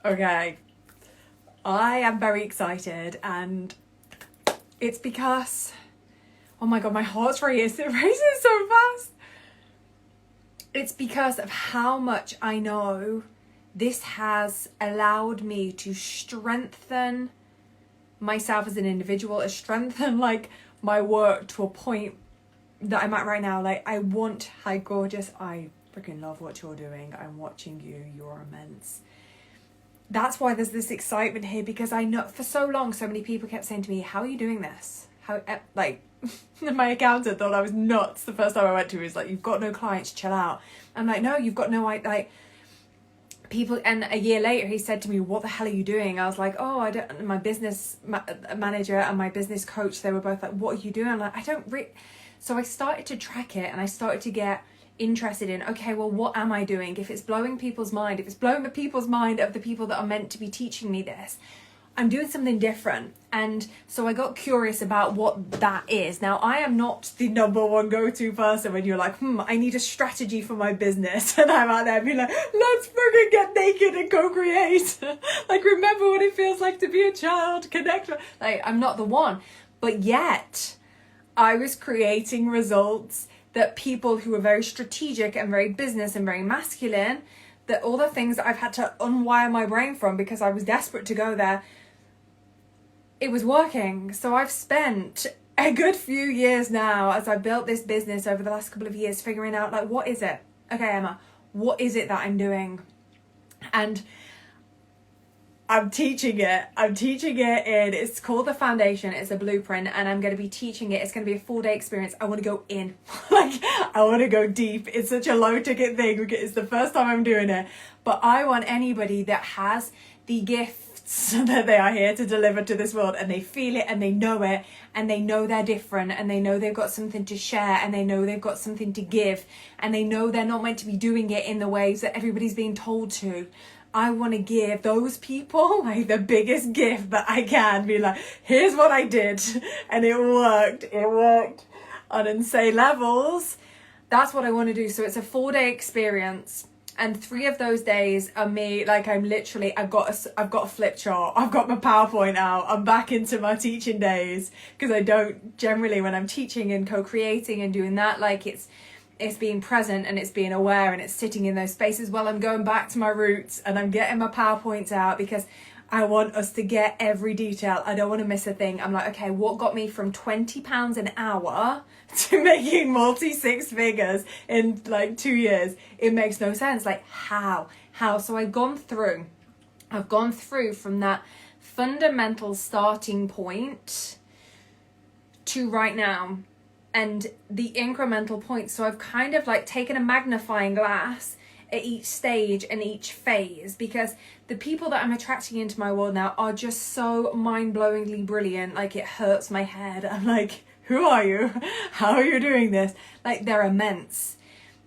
Okay, I am very excited, and it's because, oh my god, my heart's racing so fast. It's because of how much I know this has allowed me to strengthen myself as an individual, strengthen like my work to a point that I'm at right now. Like, I want, hi gorgeous, I freaking love what you're doing. I'm watching you, you're immense. That's why there's this excitement here, because I know for so long, so many people kept saying to me, how are you doing this? How, like, my accountant thought I was nuts the first time I went to her. He was like, you've got no clients, chill out. I'm like, no, you've got no, like, people. And a year later, he said to me, what the hell are you doing? I was like, oh, I don't, my business manager and my business coach, they were both like, what are you doing? I'm like, I don't so I started to track it, and I started to get interested in, okay, well, what am I doing? If it's blowing people's mind, if it's blowing the people's mind of the people that are meant to be teaching me this, I'm doing something different. And so I got curious about what that is. Now, I am not the number one go-to person when you're like, I need a strategy for my business. And I'm out there being like, let's freaking get naked and co-create. Like, remember what it feels like to be a child, connect. Like, I'm not the one. But yet, I was creating results that people who are very strategic and very business and very masculine, that all the things that I've had to unwire my brain from because I was desperate to go there, it was working. So I've spent a good few years now, as I built this business over the last couple of years, figuring out, like, what is it? Okay, Emma, what is it that I'm doing? And I'm teaching it in, it's called The Foundation, it's a blueprint, and I'm going to be teaching it. It's going to be a 4-day experience. I want to go in, like, I want to go deep. It's such a low ticket thing, it's the first time I'm doing it, but I want anybody that has the gifts that they are here to deliver to this world, and they feel it, and they know it, and they know they're different, and they know they've got something to share, and they know they've got something to give, and they know they're not meant to be doing it in the ways that everybody's being told to. I want to give those people like the biggest gift that I can, be like, here's what I did, and it worked on insane levels. That's what I want to do. So it's a 4-day experience, and 3 of those days are me, like, I've got a flip chart, I've got my PowerPoint out, I'm back into my teaching days, because I don't generally, when I'm teaching and co-creating and doing that, like, it's being present and it's being aware and it's sitting in those spaces while I'm going back to my roots, and I'm getting my PowerPoints out, because I want us to get every detail. I don't want to miss a thing. I'm like, okay, what got me from £20 an hour to making multi-6 figures in like 2 years? It makes no sense. Like, how? So I've gone through from that fundamental starting point to right now, and the incremental points. So I've kind of like taken a magnifying glass at each stage and each phase, because the people that I'm attracting into my world now are just so mind-blowingly brilliant. Like, it hurts my head. I'm like, who are you? How are you doing this? Like, they're immense.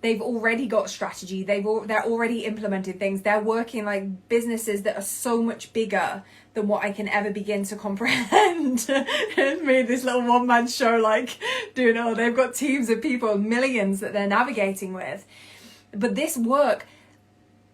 They've already got strategy. They're already implemented things. They're working like businesses that are so much bigger than what I can ever begin to comprehend. It's me, this little one-man show, like, doing all. They've got teams of people, millions that they're navigating with. But this work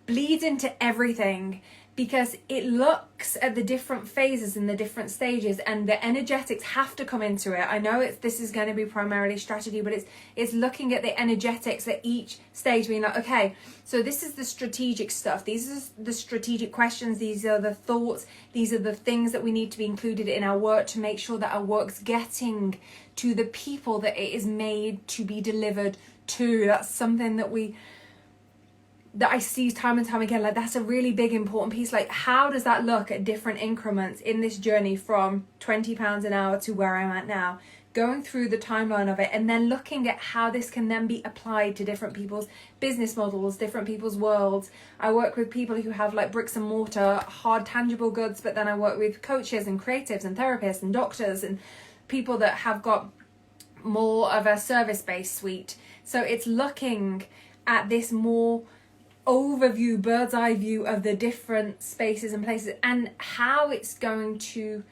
bleeds into everything, because it looks at the different phases and the different stages, and the energetics have to come into it. I know this is going to be primarily strategy, but it's looking at the energetics at each stage, being like, okay, so this is the strategic stuff. These are the strategic questions. These are the thoughts. These are the things that we need to be included in our work to make sure that our work's getting to the people that it is made to be delivered to. That's something that I see time and time again. Like, that's a really big important piece. Like, how does that look at different increments in this journey from £20 an hour to where I'm at now, going through the timeline of it, and then looking at how this can then be applied to different people's business models, different people's worlds. I work with people who have like bricks and mortar, hard tangible goods, but then I work with coaches and creatives and therapists and doctors and people that have got more of a service-based suite. So it's looking at this more overview, bird's eye view of the different spaces and places, and how it's going to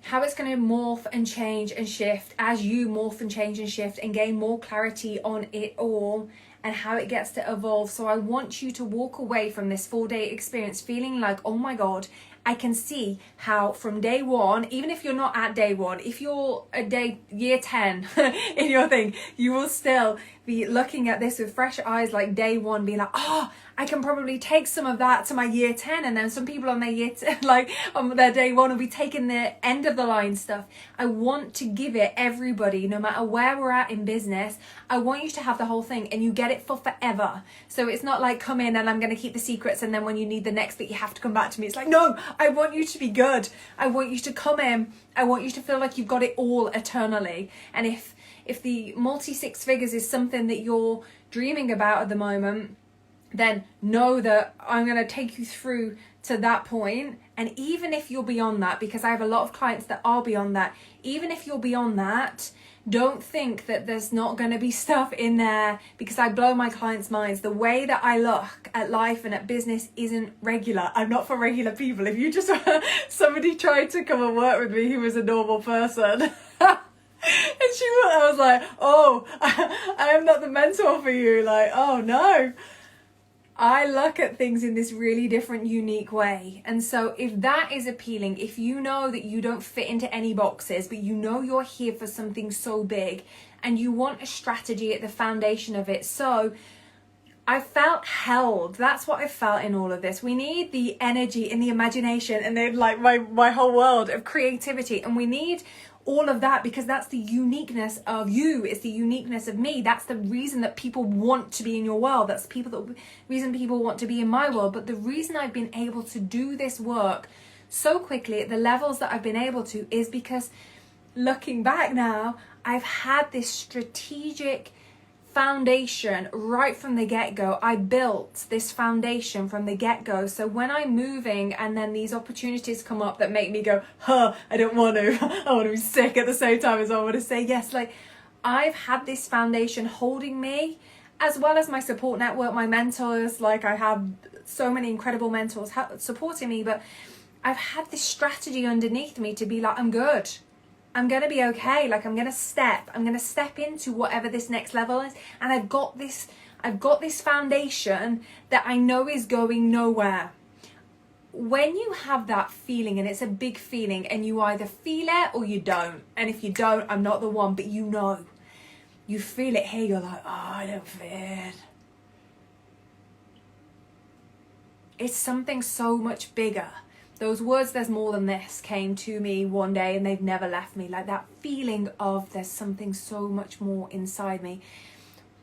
morph and change and shift as you morph and change and shift and gain more clarity on it all, and how it gets to evolve. So I want you to walk away from this 4-day experience feeling like, oh my God, I can see how from day one, even if you're not at day one, if you're at year 10 in your thing, you will still be looking at this with fresh eyes, like day one, being like, oh, I can probably take some of that to my year 10. And then some people on their on their day one will be taking the end of the line stuff. I want to give it everybody, no matter where we're at in business. I want you to have the whole thing and you get it for forever. So it's not like, come in and I'm going to keep the secrets, and then when you need the next bit, you have to come back to me. It's like, no, I want you to be good. I want you to come in. I want you to feel like you've got it all eternally. And if the multi-six figures is something that you're dreaming about at the moment, then know that I'm going to take you through to that point. And even if you're beyond that, because I have a lot of clients that are beyond that, even if you're beyond that, don't think that there's not going to be stuff in there, because I blow my clients' minds. The way that I look at life and at business isn't regular. I'm not for regular people. If you just somebody tried to come and work with me who was a normal person and I was like, oh, I am not the mentor for you. Like, oh no. I look at things in this really different, unique way. And so if that is appealing, if you know that you don't fit into any boxes, but you know you're here for something so big and you want a strategy at the foundation of it. So I felt held. That's what I felt in all of this. We need the energy and the imagination and then like my whole world of creativity. And we need all of that because that's the uniqueness of you. It's the uniqueness of me. That's the reason that people want to be in your world. That's the reason people want to be in my world. But the reason I've been able to do this work so quickly at the levels that I've been able to is because, looking back now, I've had this strategic foundation right from the get-go. I built this foundation from the get-go. So when I'm moving and then these opportunities come up that make me go, I don't want to, I want to be sick at the same time as I want to say yes. Like, I've had this foundation holding me, as well as my support network, my mentors. Like, I have so many incredible mentors supporting me, but I've had this strategy underneath me to be like, I'm good. I'm going to be okay. Like, I'm going to step into whatever this next level is. And I've got this foundation that I know is going nowhere. When you have that feeling, and it's a big feeling, and you either feel it or you don't. And if you don't, I'm not the one, but you know, you feel it here. You're like, oh, I don't feel it. It's something so much bigger. Those words, there's more than this, came to me one day and they've never left me. Like that feeling of there's something so much more inside me.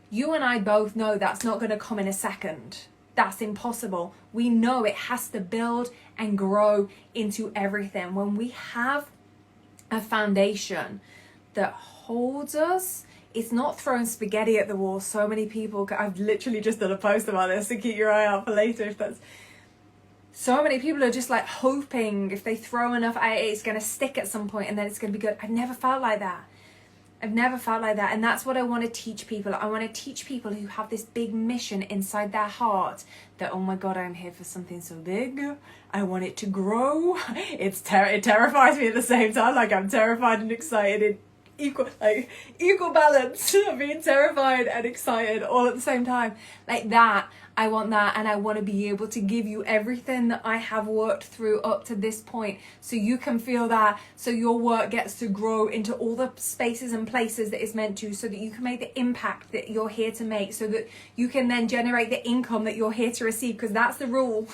You and I both know that's not going to come in a second. That's impossible. We know it has to build and grow into everything. When we have a foundation that holds us, it's not throwing spaghetti at the wall. So many people, I've literally just done a post about this, so keep your eye out for later if that's... So many people are just like hoping if they throw enough at it, it's going to stick at some point and then it's going to be good. I've never felt like that. And that's what I want to teach people. I want to teach people who have this big mission inside their heart that, oh my God, I'm here for something so big. I want it to grow. It terrifies me at the same time. Like, I'm terrified and excited equal balance of being terrified and excited all at the same time. Like that, I want that, and I want to be able to give you everything that I have worked through up to this point, so you can feel that, so your work gets to grow into all the spaces and places that it's meant to, so that you can make the impact that you're here to make, so that you can then generate the income that you're here to receive, because that's the rule.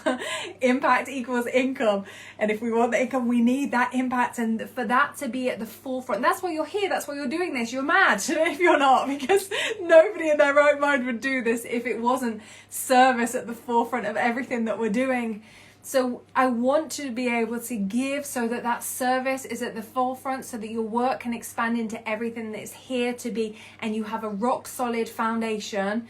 Impact equals income, and if we want the income, we need that impact, and for that to be at the forefront, that's why you're here, that's why you're doing this. You're mad if you're not, because nobody in their right mind would do this if it wasn't service at the forefront of everything that we're doing. So I want to be able to give so that that service is at the forefront, so that your work can expand into everything that's here to be, and you have a rock solid foundation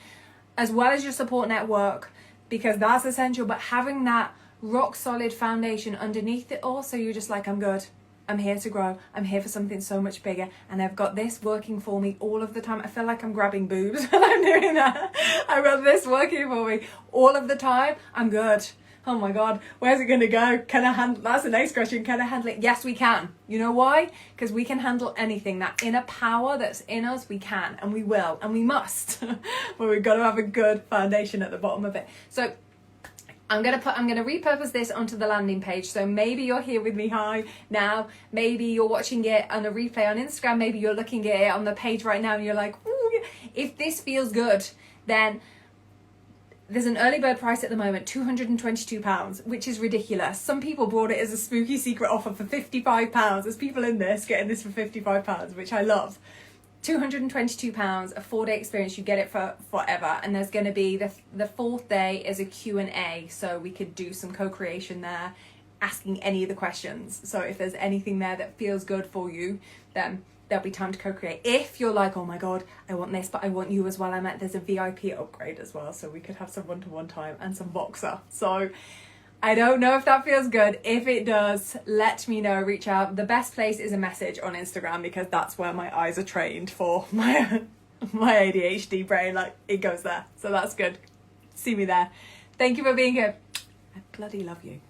as well as your support network, because that's essential. But having that rock solid foundation underneath it all, so you're just like, I'm good. I'm here to grow. I'm here for something so much bigger, and I've got this working for me all of the time. I feel like I'm grabbing boobs when I'm doing that. I've got this working for me all of the time. I'm good. Oh my God, where's it going to go? Can I handle, that's the next question. Can I handle it? Yes, we can. You know why? Because we can handle anything. That inner power that's in us, we can, and we will, and we must. But we've got to have a good foundation at the bottom of it. So I'm gonna repurpose this onto the landing page. So maybe you're here with me now, maybe you're watching it on a replay on Instagram, maybe you're looking at it on the page right now and you're like, ooh, if this feels good, then there's an early bird price at the moment, £222, which is ridiculous. Some people bought it as a spooky secret offer for £55. There's people in this getting this for £55, which I love. £222, a 4-day experience. You get it for forever. And there's going to be the fourth day is a Q&A, so we could do some co-creation there, asking any of the questions. So if there's anything there that feels good for you, then there'll be time to co-create. If you're like, oh my God, I want this, but I want you as well, there's a VIP upgrade as well, so we could have some one-to-one time and some Voxer. So I don't know if that feels good. If it does, let me know, reach out. The best place is a message on Instagram, because that's where my eyes are trained for my ADHD brain. Like, it goes there. So that's good. See me there. Thank you for being here. I bloody love you.